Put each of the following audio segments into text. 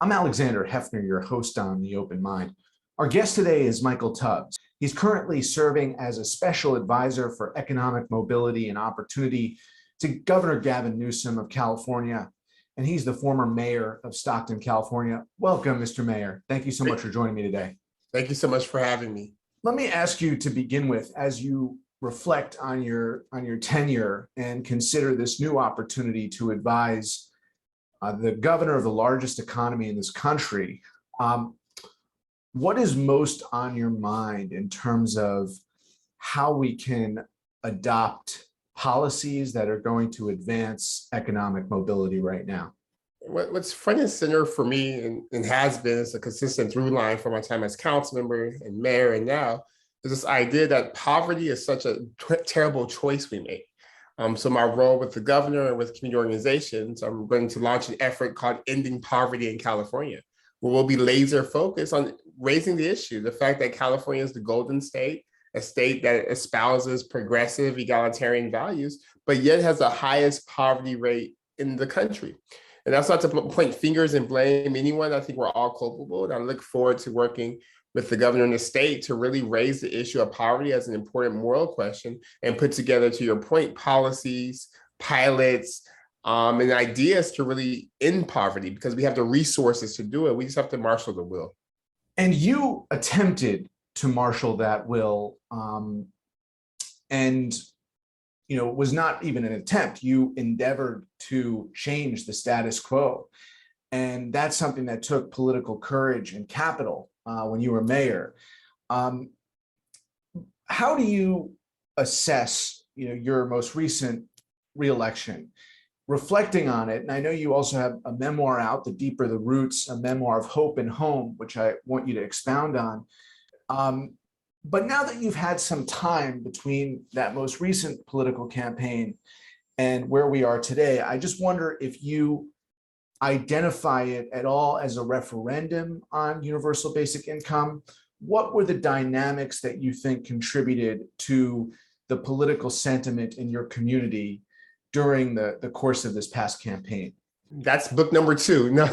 I'm Alexander Hefner, your host on The Open Mind. Our guest today is Michael Tubbs. He's currently serving as a special advisor for economic mobility and opportunity to Governor Gavin Newsom of California, and he's the former mayor of Stockton, California. Welcome, Mr. Mayor. Thank you so much for joining me today. Thank you so much for having me. Let me ask you to begin with, as you reflect on your tenure and consider this new opportunity to advise the governor of the largest economy in this country, what is most on your mind in terms of how we can adopt policies that are going to advance economic mobility right now? What's front and center for me and has been as a consistent through line for my time as council member and mayor and now is this idea that poverty is such a terrible choice we make. So my role with the governor and with community organizations, I'm going to launch an effort called Ending Poverty in California, where we'll be laser focused on raising the issue, the fact that California is the golden state, a state that espouses progressive egalitarian values, but yet has the highest poverty rate in the country. And that's not to point fingers and blame anyone. I think we're all culpable. And I look forward to working with the governor in the state to really raise the issue of poverty as an important moral question and put together, to your point, policies, pilots, and ideas to really end poverty, because we have the resources to do it. We just have to marshal the will. And you attempted to marshal that will, and it was not even an attempt. You endeavored to change the status quo. And that's something that took political courage and capital when you were mayor. How do you assess your most recent reelection? Reflecting on it, and I know you also have a memoir out, The Deeper the Roots, a memoir of hope and home, which I want you to expound on. But now that you've had some time between that most recent political campaign and where we are today, I just wonder if you identify it at all as a referendum on universal basic income. What were the dynamics that you think contributed to the political sentiment in your community during the course of this past campaign? That's book number 2. No,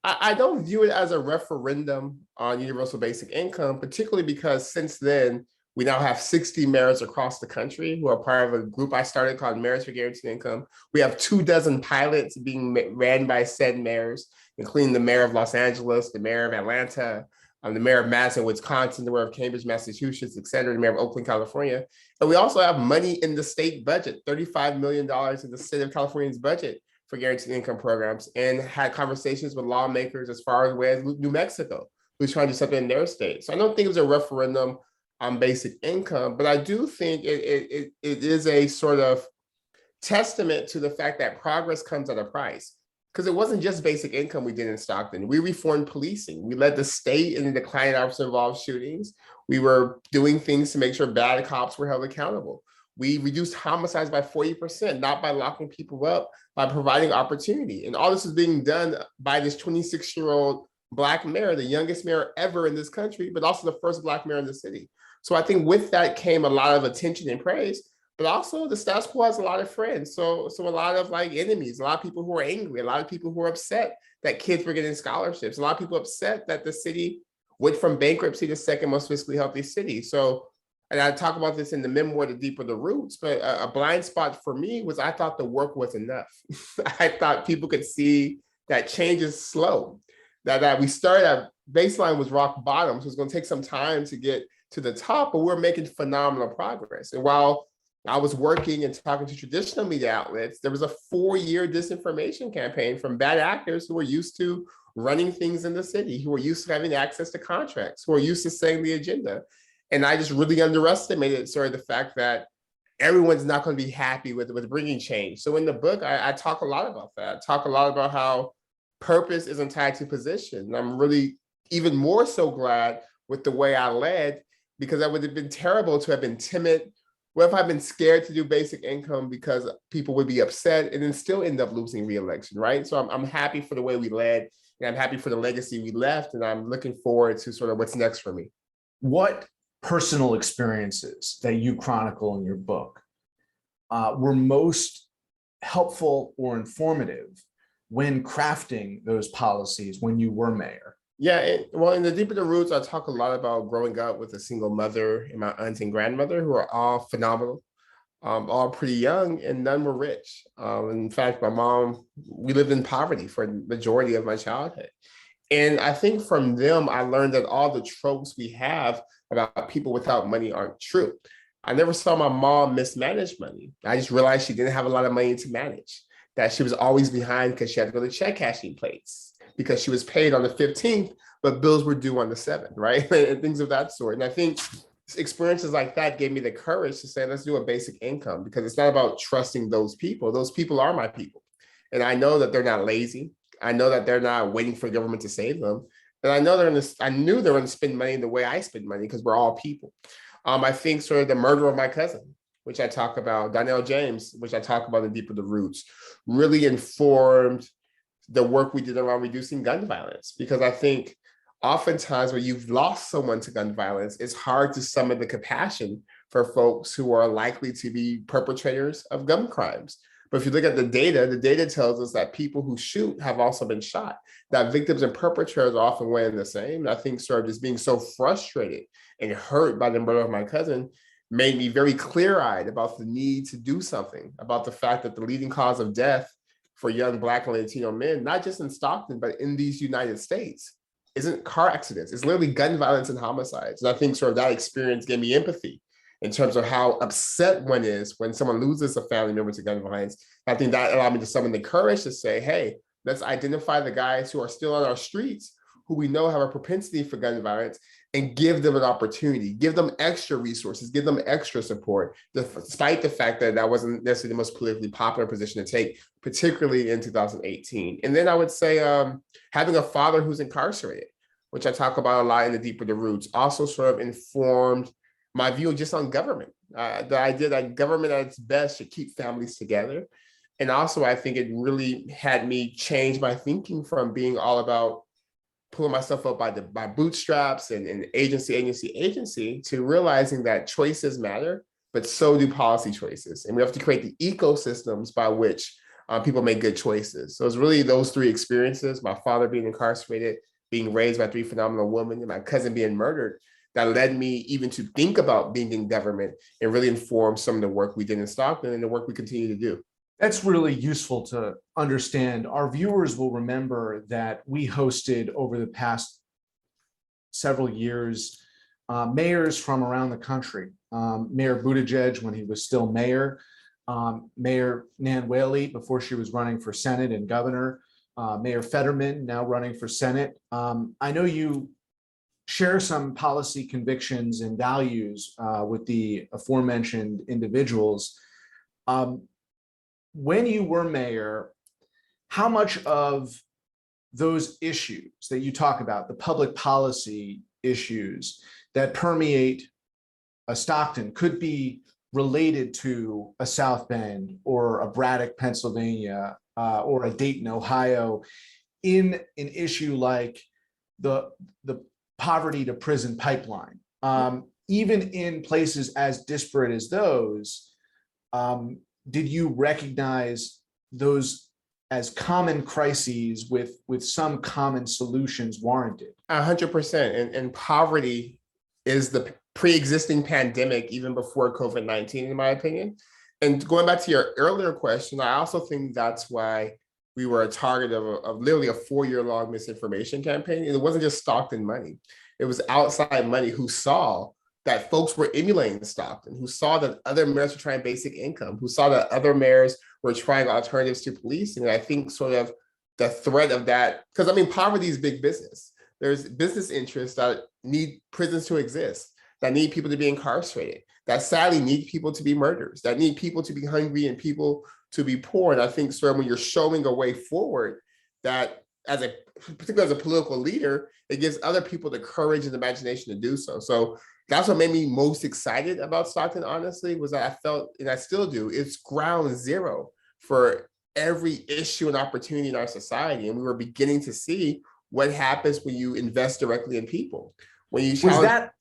I don't view it as a referendum on universal basic income, particularly because since then, we now have 60 mayors across the country who are part of a group I started called Mayors for Guaranteed Income. We have 24 pilots being ran by said mayors, including the mayor of Los Angeles, the mayor of Atlanta, the mayor of Madison, Wisconsin, the mayor of Cambridge, Massachusetts, et cetera, the mayor of Oakland, California. And we also have money in the state budget, $35 million in the state of California's budget for guaranteed income programs, and had conversations with lawmakers as far away as New Mexico, who's trying to do something in their state. So I don't think it was a referendum on basic income, but I do think it is a sort of testament to the fact that progress comes at a price. Because it wasn't just basic income we did in Stockton. We reformed policing. We led the state in the decline of officer-involved shootings. We were doing things to make sure bad cops were held accountable. We reduced homicides by 40%, not by locking people up, by providing opportunity. And all this is being done by this 26-year-old Black mayor, the youngest mayor ever in this country, but also the first Black mayor in the city. So I think with that came a lot of attention and praise, but also the status quo has a lot of friends. So a lot of enemies, a lot of people who are angry, a lot of people who are upset that kids were getting scholarships, a lot of people upset that the city went from bankruptcy to second most fiscally healthy city. So, and I talk about this in the memoir, The Deeper the Roots, but a blind spot for me was I thought the work was enough. I thought people could see that change is slow, that we started at baseline was rock bottom. So it's going to take some time to get to the top, but we're making phenomenal progress. And while I was working and talking to traditional media outlets, there was a 4-year disinformation campaign from bad actors who were used to running things in the city, who were used to having access to contracts, who were used to setting the agenda. And I just really underestimated sort of the fact that everyone's not going to be happy with bringing change. So in the book, I talk a lot about that. I talk a lot about how purpose isn't tied to position. And I'm really even more so glad with the way I led, because that would have been terrible to have been timid. What if I've been scared to do basic income because people would be upset and then still end up losing re-election, right? So I'm happy for the way we led, and I'm happy for the legacy we left, and I'm looking forward to sort of what's next for me. What personal experiences that you chronicle in your book were most helpful or informative when crafting those policies when you were mayor? Yeah, well, in the Deeper the Roots, I talk a lot about growing up with a single mother and my aunt and grandmother, who are all phenomenal, all pretty young, and none were rich. In fact, my mom, we lived in poverty for the majority of my childhood. And I think from them, I learned that all the tropes we have about people without money aren't true. I never saw my mom mismanage money. I just realized she didn't have a lot of money to manage, that she was always behind because she had to go to check cashing plates because she was paid on the 15th, but bills were due on the 7th, right? And things of that sort. And I think experiences like that gave me the courage to say, let's do a basic income, because it's not about trusting those people. Those people are my people. And I know that they're not lazy. I know that they're not waiting for government to save them. And I know I knew they're going to spend money the way I spend money, because we're all people. I think sort of the murder of my cousin, which I talk about, Donnell James, which I talk about in Deeper the Roots, really informed the work we did around reducing gun violence. Because I think oftentimes when you've lost someone to gun violence, it's hard to summon the compassion for folks who are likely to be perpetrators of gun crimes. But if you look at the data tells us that people who shoot have also been shot, that victims and perpetrators are often one and the same. And I think sort of just being so frustrated and hurt by the murder of my cousin made me very clear-eyed about the need to do something about the fact that the leading cause of death for young Black and Latino men, not just in Stockton, but in these United States, isn't car accidents. It's literally gun violence and homicides. And I think sort of that experience gave me empathy in terms of how upset one is when someone loses a family member to gun violence. I think that allowed me to summon the courage to say, hey, let's identify the guys who are still on our streets, who we know have a propensity for gun violence, and give them an opportunity, give them extra resources, give them extra support, despite the fact that that wasn't necessarily the most politically popular position to take, particularly in 2018. And then I would say having a father who's incarcerated, which I talk about a lot in the Deeper the Roots, also sort of informed my view just on government. The idea that government at its best should keep families together. And also, I think it really had me change my thinking from being all about pulling myself up by bootstraps and agency to realizing that choices matter, but so do policy choices. And we have to create the ecosystems by which people make good choices. So it's really those three experiences: my father being incarcerated, being raised by three phenomenal women, and my cousin being murdered, that led me even to think about being in government and really inform some of the work we did in Stockton and the work we continue to do. That's really useful to understand. Our viewers will remember that we hosted over the past several years mayors from around the country. Mayor Buttigieg when he was still mayor, Mayor Nan Whaley before she was running for Senate and governor, Mayor Fetterman now running for Senate. I know you share some policy convictions and values with the aforementioned individuals. When you were mayor, how much of those issues that you talk about, the public policy issues that permeate a Stockton, could be related to a South Bend or a Braddock, Pennsylvania, or a Dayton, Ohio, in an issue like the poverty to prison pipeline? Even in places as disparate as those, did you recognize those as common crises with some common solutions warranted? 100%. And poverty is the pre-existing pandemic even before COVID-19, in my opinion. And going back to your earlier question, I also think that's why we were a target of literally a 4-year-long misinformation campaign. And it wasn't just Stockton money. It was outside money who saw that folks were emulating Stockton, who saw that other mayors were trying basic income, who saw that other mayors were trying alternatives to policing. And I think sort of the threat of that, because I mean, poverty is big business. There's business interests that need prisons to exist, that need people to be incarcerated, that sadly need people to be murderers, that need people to be hungry and people to be poor. And I think sort of when you're showing a way forward, that particularly as a political leader, it gives other people the courage and imagination to do so. So that's what made me most excited about Stockton, honestly, was that I felt, and I still do, it's ground zero for every issue and opportunity in our society. And we were beginning to see what happens when you invest directly in people. When you Was that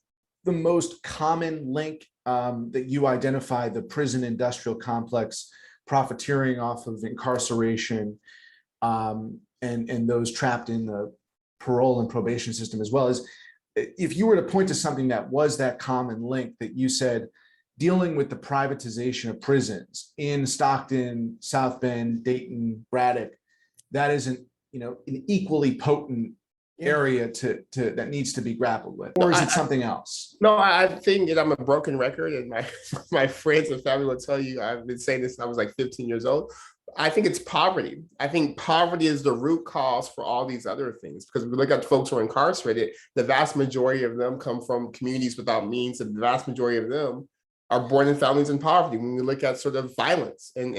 the most common link that you identified, the prison industrial complex profiteering off of incarceration? and those trapped in the parole and probation system as well, is if you were to point to something that was that common link that you said, dealing with the privatization of prisons in Stockton, South Bend, Dayton, Braddock, that isn't, an equally potent area to that needs to be grappled with, or is it something else? No, I think that I'm a broken record, and my my friends and family will tell you I've been saying this since I was like 15 years old. I think it's poverty. I think poverty is the root cause for all these other things. Because if we look at folks who are incarcerated, the vast majority of them come from communities without means, and the vast majority of them are born in families in poverty. When we look at sort of violence and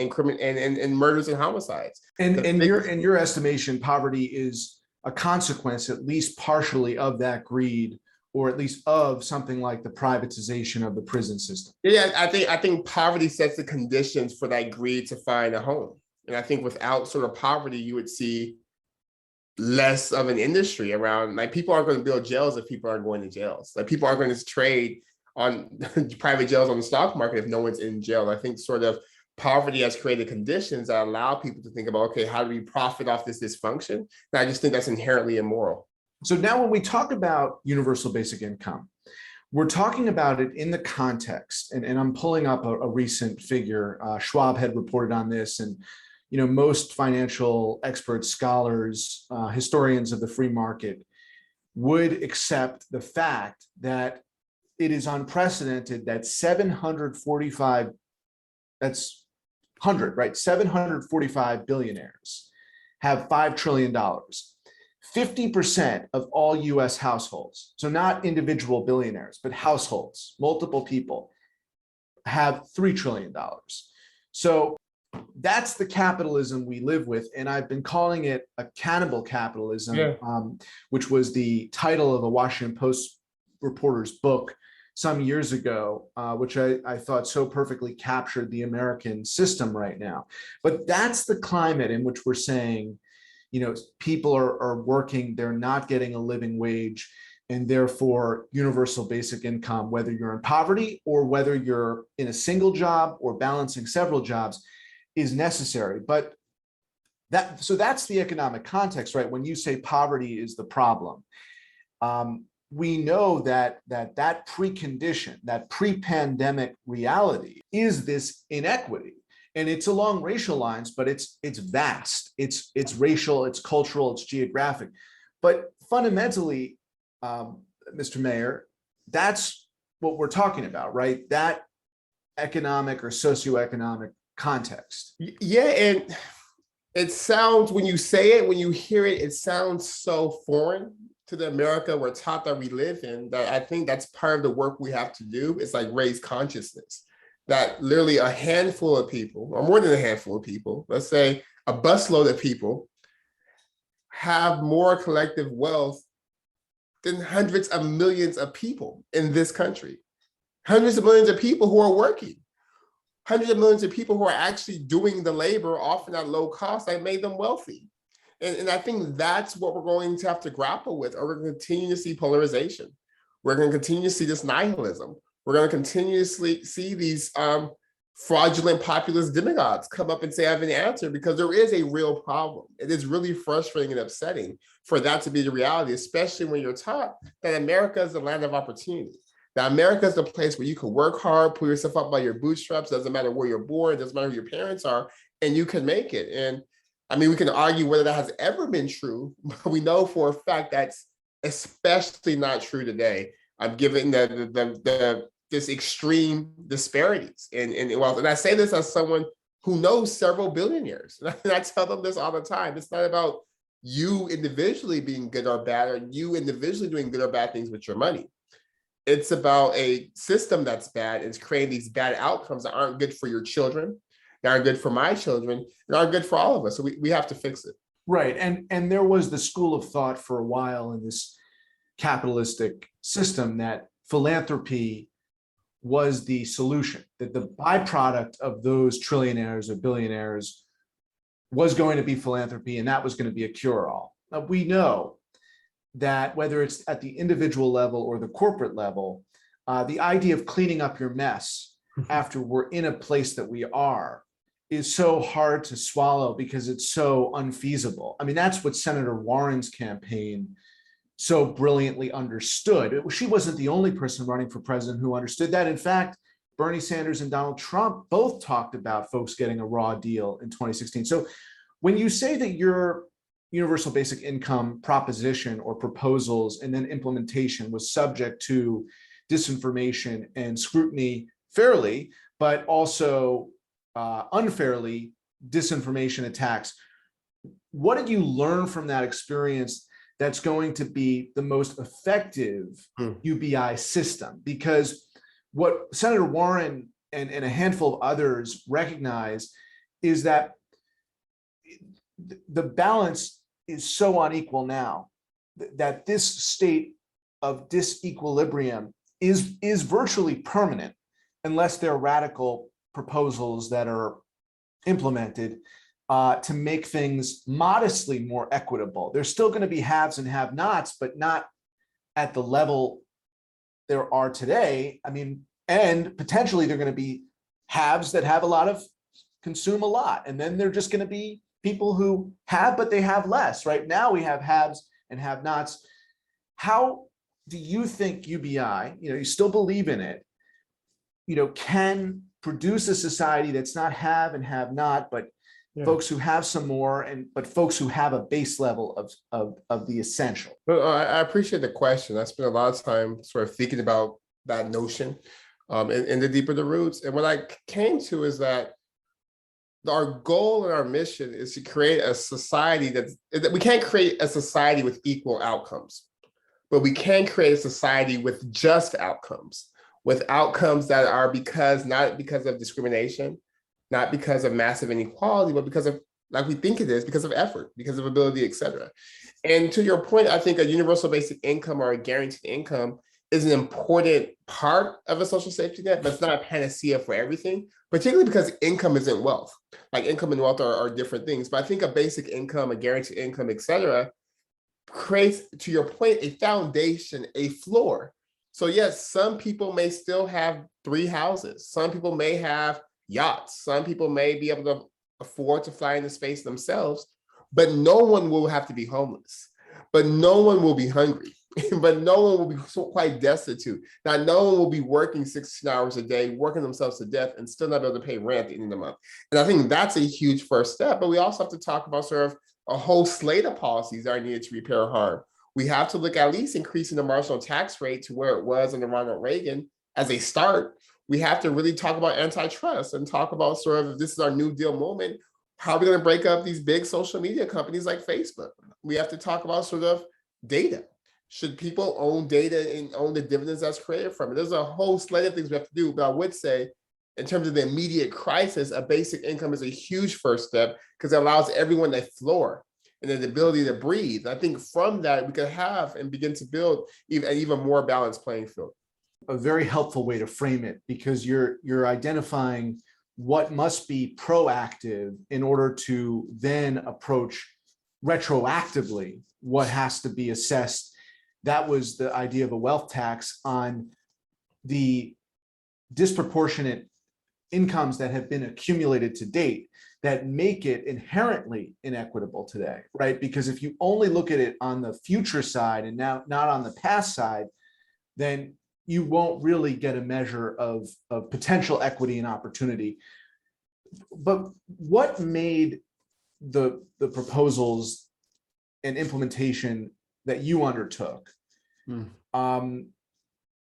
murders and homicides, and in your estimation, poverty is a consequence, at least partially, of that greed, or at least of something like the privatization of the prison system. Yeah, I think poverty sets the conditions for that greed to find a home. And I think without sort of poverty, you would see less of an industry around. Like, people aren't going to build jails if people aren't going to jails. Like, people aren't going to trade on private jails on the stock market if no one's in jail. I think sort of poverty has created conditions that allow people to think about, okay, how do we profit off this dysfunction? And I just think that's inherently immoral. So now when we talk about universal basic income, we're talking about it in the context, and I'm pulling up a recent figure. Schwab had reported on this, and most financial experts, scholars, historians of the free market would accept the fact that it is unprecedented that 745, that's 100, right? 745 billionaires have $5 trillion. 50% of all US households, so not individual billionaires, but households, multiple people, have $3 trillion. So that's the capitalism we live with. And I've been calling it a cannibal capitalism, which was the title of a Washington Post reporter's book some years ago, which I thought so perfectly captured the American system right now. But that's the climate in which we're saying, people are working, they're not getting a living wage, and therefore universal basic income, whether you're in poverty or whether you're in a single job or balancing several jobs, is necessary. But so that's the economic context, right? When you say poverty is the problem, we know that precondition, that pre-pandemic reality is this inequity. And it's along racial lines, but it's vast. It's racial, it's cultural, it's geographic. But fundamentally, Mr. Mayor, that's what we're talking about, right? That economic or socioeconomic context. Yeah, and it sounds, when you say it, when you hear it, it sounds so foreign to the America we're taught that we live in, that I think that's part of the work we have to do. It's like raise consciousness. That literally a handful of people, or more than a handful of people, let's say a busload of people, have more collective wealth than hundreds of millions of people in this country. Hundreds of millions of people who are working. Hundreds of millions of people who are actually doing the labor, often at low cost, that made them wealthy. And I think that's what we're going to have to grapple with, or we're going to continue to see polarization. We're going to continue to see this nihilism. We're going to continuously see these fraudulent populist demagogues come up and say, I have an answer, because there is a real problem. It is really frustrating and upsetting for that to be the reality, especially when you're taught that America is the land of opportunity. That America is the place where you can work hard, pull yourself up by your bootstraps, doesn't matter where you're born, doesn't matter who your parents are, and you can make it. And I mean, we can argue whether that has ever been true, but we know for a fact that's especially not true today. I'm given this extreme disparities in wealth. And I say this as someone who knows several billionaires. And I tell them this all the time. It's not about you individually being good or bad, or you individually doing good or bad things with your money. It's about a system that's bad. It's creating these bad outcomes that aren't good for your children, that aren't good for my children, and aren't good for all of us. So we have to fix it. Right. And there was the school of thought for a while in this capitalistic system that philanthropy was the solution, that the byproduct of those trillionaires or billionaires was going to be philanthropy, and that was going to be a cure-all. Now, we know that whether it's at the individual level or the corporate level, the idea of cleaning up your mess after we're in a place that we are is so hard to swallow because it's so unfeasible. I mean, that's what Senator Warren's campaign so brilliantly understood. She wasn't the only person running for president who understood that. In fact, Bernie Sanders and Donald Trump both talked about folks getting a raw deal in 2016. So when you say that your universal basic income proposition or proposals and then implementation was subject to disinformation and scrutiny fairly, but also unfairly disinformation attacks, what did you learn from that experience that's going to be the most effective UBI system? Because what Senator Warren and a handful of others recognize is that the balance is so unequal now that this state of disequilibrium is virtually permanent unless there are radical proposals that are implemented to make things modestly more equitable. There's still going to be haves and have-nots, but not at the level there are today. I mean, and potentially they're going to be haves that have a lot of consume a lot, and then they're just going to be people who have, but they have less. Right now we have haves and have-nots. How do you think UBI, you still believe in it, can produce a society that's not have and have not, but folks who have some more, but folks who have a base level of the essential? Well, I appreciate the question. I spent a lot of time sort of thinking about that notion in the deeper the roots. And what I came to is that our goal and our mission is to create a society that we can't create a society with equal outcomes, but we can create a society with just outcomes, with outcomes that are not because of discrimination, not because of massive inequality, but because of, like we think it is, because of effort, because of ability, et cetera. And to your point, I think a universal basic income or a guaranteed income is an important part of a social safety net, but it's not a panacea for everything, particularly because income isn't wealth. Like income and wealth are different things. But I think a basic income, a guaranteed income, et cetera, creates, to your point, a foundation, a floor. So yes, some people may still have 3 houses. Some people may have yachts. Some people may be able to afford to fly into space themselves, but no one will have to be homeless. But no one will be hungry. But no one will be quite destitute. Now, no one will be working 16 hours a day, working themselves to death and still not be able to pay rent at the end of the month. And I think that's a huge first step. But we also have to talk about sort of a whole slate of policies that are needed to repair harm. We have to look at least increasing the marginal tax rate to where it was under Ronald Reagan as a start. We have to really talk about antitrust and talk about sort of, if this is our New Deal moment, how are we going to break up these big social media companies like Facebook? We have to talk about sort of data. Should people own data and own the dividends that's created from it? There's a whole slate of things we have to do, but I would say in terms of the immediate crisis, a basic income is a huge first step because it allows everyone a floor and the ability to breathe. I think from that, we can have and begin to build an even more balanced playing field. A very helpful way to frame it, because you're identifying what must be proactive in order to then approach retroactively what has to be assessed. That was the idea of a wealth tax on the disproportionate incomes that have been accumulated to date that make it inherently inequitable today, right? Because if you only look at it on the future side and now not on the past side, then you won't really get a measure of potential equity and opportunity. But what made the proposals and implementation that you undertook,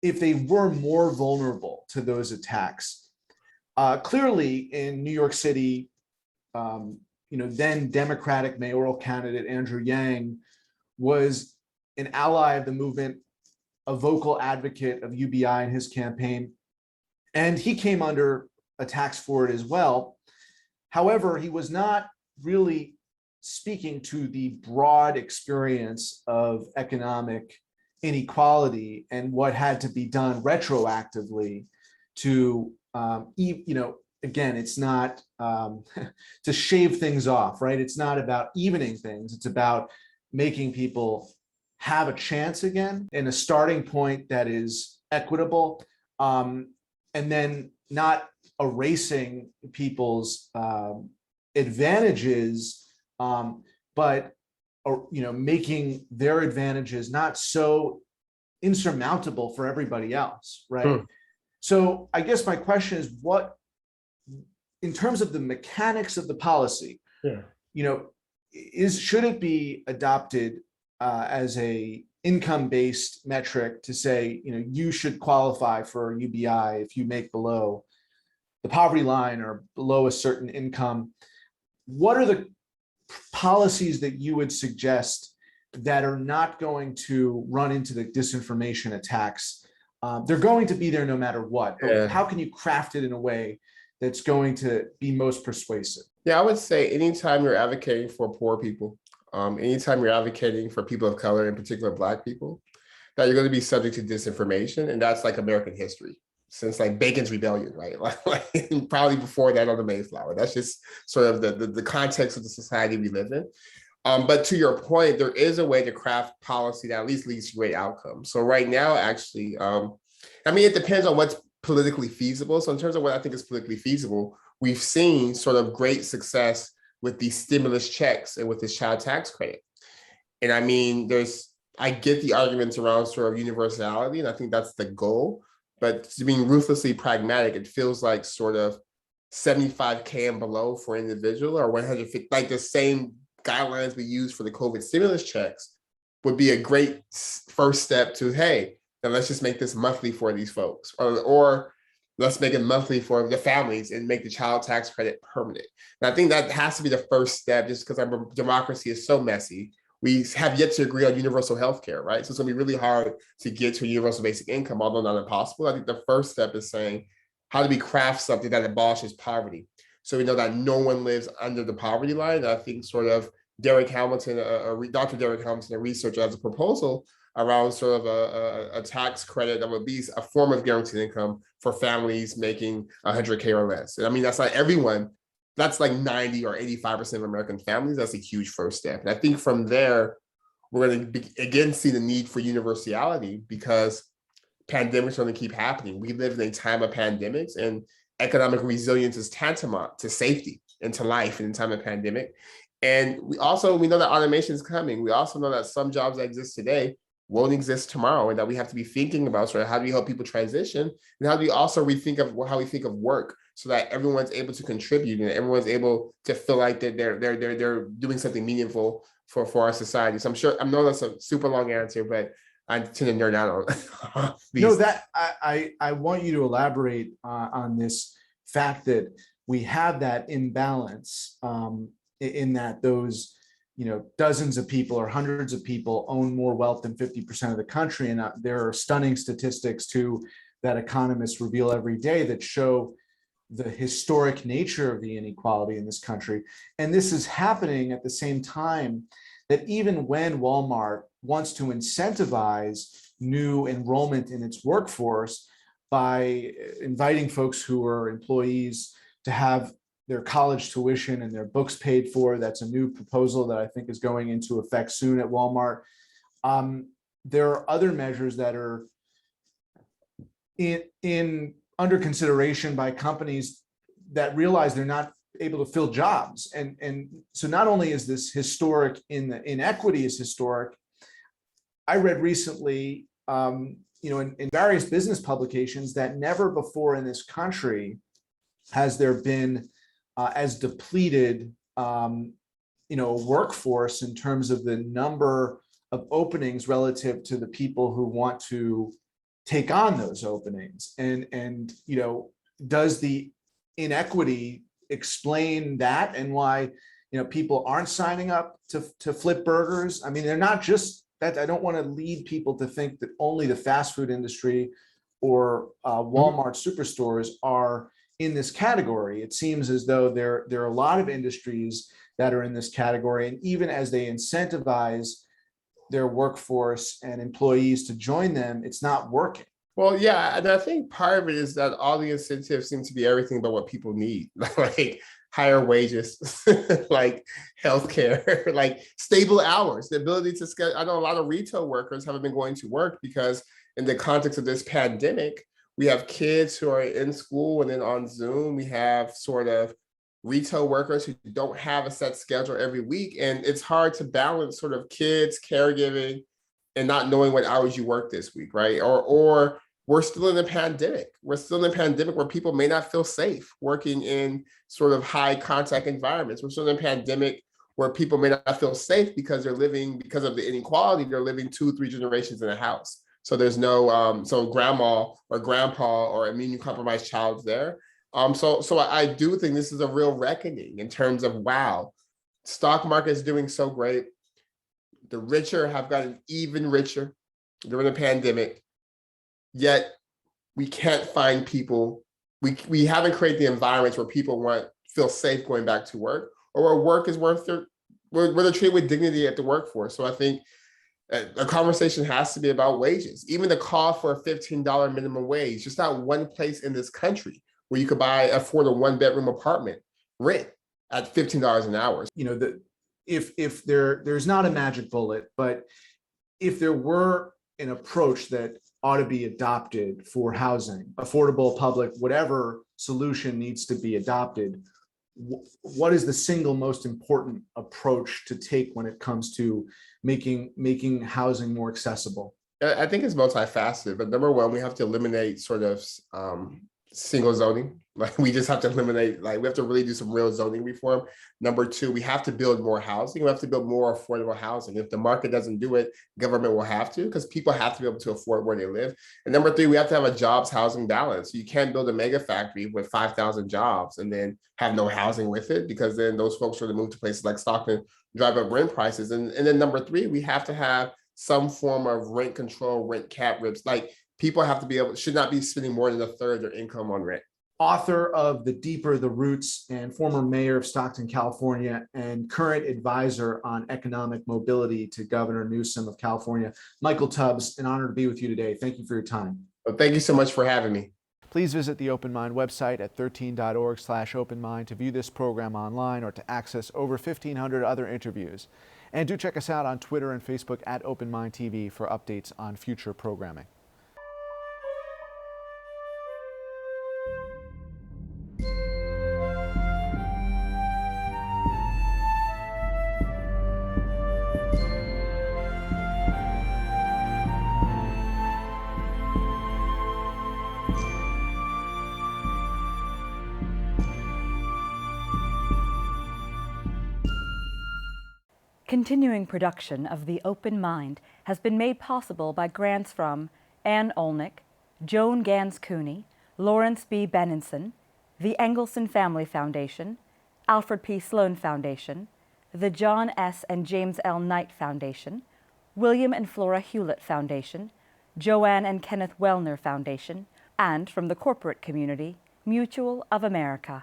if they were more vulnerable to those attacks? Clearly in New York City, then Democratic mayoral candidate Andrew Yang was an ally of the movement, a vocal advocate of UBI in his campaign, and he came under attacks for it as well. However, he was not really speaking to the broad experience of economic inequality and what had to be done retroactively to, again, it's not to shave things off, right? It's not about evening things. It's about making people have a chance again in a starting point that is equitable, and then not erasing people's advantages, but or making their advantages not so insurmountable for everybody else, right? Hmm. So I guess my question is, what, in terms of the mechanics of the policy, Yeah. should it be adopted as a income-based metric to say, you should qualify for UBI if you make below the poverty line or below a certain income? What are the policies that you would suggest that are not going to run into the disinformation attacks? They're going to be there no matter what, but Yeah. how can you craft it in a way that's going to be most persuasive? Yeah, I would say anytime you're advocating for poor people, anytime you're advocating for people of color, in particular Black people, that you're going to be subject to disinformation. And that's like American history since like Bacon's Rebellion, right? Like probably before that on the Mayflower. That's just sort of the context of the society we live in. But to your point, there is a way to craft policy that at least leads to great outcomes. So right now, actually, I mean, it depends on what's politically feasible. So in terms of what I think is politically feasible, we've seen sort of great success with these stimulus checks and with this child tax credit. And I mean, I get the arguments around sort of universality, and I think that's the goal. But to being ruthlessly pragmatic, it feels like sort of 75K and below for an individual, or 150, like the same guidelines we use for the COVID stimulus checks would be a great first step to, hey, then let's just make this monthly for these folks, or let's make it monthly for the families and make the child tax credit permanent. And I think that has to be the first step, just because our democracy is so messy. We have yet to agree on universal health care, right? So it's gonna be really hard to get to a universal basic income, although not impossible. I think the first step is saying, how do we craft something that abolishes poverty? So we know that no one lives under the poverty line. And I think sort of Derek Hamilton, Dr. Derek Hamilton, a researcher, has a proposal around sort of a tax credit that would be a form of guaranteed income for families making 100K or less. And I mean, that's not everyone. That's like 90 or 85% of American families. That's a huge first step. And I think from there, we're going to again see the need for universality, because pandemics are going to keep happening. We live in a time of pandemics, and economic resilience is tantamount to safety and to life in a time of pandemic. And we know that automation is coming. We also know that some jobs that exist today won't exist tomorrow, and that we have to be thinking about sort of how do we help people transition, and how do we also rethink of how we think of work, so that everyone's able to contribute and everyone's able to feel like that they're doing something meaningful for our society. So I know that's a super long answer, but I tend to nerd out on these. No, that I want you to elaborate on this fact that we have that imbalance, in that those dozens of people or hundreds of people own more wealth than 50% of the country. And there are stunning statistics too that economists reveal every day that show the historic nature of the inequality in this country. And this is happening at the same time that even when Walmart wants to incentivize new enrollment in its workforce by inviting folks who are employees to have their college tuition and their books paid for. That's a new proposal that I think is going into effect soon at Walmart. There are other measures that are in under consideration by companies that realize they're not able to fill jobs. And so not only is this historic, inequity is historic. I read recently, in various business publications, that never before in this country has there been as depleted, workforce in terms of the number of openings relative to the people who want to take on those openings. And does the inequity explain that, and why people aren't signing up to flip burgers? I mean, they're not just that. I don't want to lead people to think that only the fast food industry or Walmart superstores are in this category. It seems as though there are a lot of industries that are in this category, and even as they incentivize their workforce and employees to join them, it's not working. Well, yeah, and I think part of it is that all the incentives seem to be everything but what people need, like higher wages, like healthcare, like stable hours, the ability to schedule. I know a lot of retail workers haven't been going to work because in the context of this pandemic, We have kids who are in school and then on Zoom. We have sort of retail workers who don't have a set schedule every week. And it's hard to balance sort of kids, caregiving, and not knowing what hours you work this week, right? Or we're still in a pandemic. We're still in a pandemic where people may not feel safe working in sort of high contact environments. We're still in a pandemic where people may not feel safe because they're living, because of the inequality, they're living 2-3 generations in a house. So there's no, so grandma or grandpa or immunocompromised child there. So I do think this is a real reckoning in terms of, wow, stock market is doing so great. The richer have gotten even richer during the pandemic, yet we can't find people. We haven't created the environments where people feel safe going back to work, or where work is where they're treated with dignity at the workforce. So I think a conversation has to be about wages. Even the call for a $15 minimum wage, just not one place in this country where you could afford a 1-bedroom apartment rent at $15 an hour. You know, if there's not a magic bullet, but if there were an approach that ought to be adopted for housing, affordable, public, whatever solution needs to be adopted, what is the single most important approach to take when it comes to making housing more accessible? I think it's multifaceted, but number one, we have to eliminate sort of single zoning. Like we just have to eliminate, like we have to really do some real zoning reform. Number two, we have to build more housing. We have to build more affordable housing. If the market doesn't do it, government will have to, because people have to be able to afford where they live. And number three, we have to have a jobs housing balance. You can't build a mega factory with 5,000 jobs and then have no housing with it, because then those folks are to move to places like Stockton, drive up rent prices. And then number three, we have to have some form of rent control, rent cap rips. Like people have to be should not be spending more than a third of their income on rent. Author of The Deeper the Roots and former mayor of Stockton, California, and current advisor on economic mobility to Governor Newsom of California, Michael Tubbs, an honor to be with you today. Thank you for your time. Well, thank you so much for having me. Please visit the Open Mind website at 13.org/openmind to view this program online or to access over 1,500 other interviews. And do check us out on Twitter and Facebook at Open Mind TV for updates on future programming. Continuing production of The Open Mind has been made possible by grants from Ann Olnick, Joan Gans Cooney, Lawrence B. Benenson, the Engelson Family Foundation, Alfred P. Sloan Foundation, the John S. and James L. Knight Foundation, William and Flora Hewlett Foundation, Joanne and Kenneth Wellner Foundation, and from the corporate community, Mutual of America.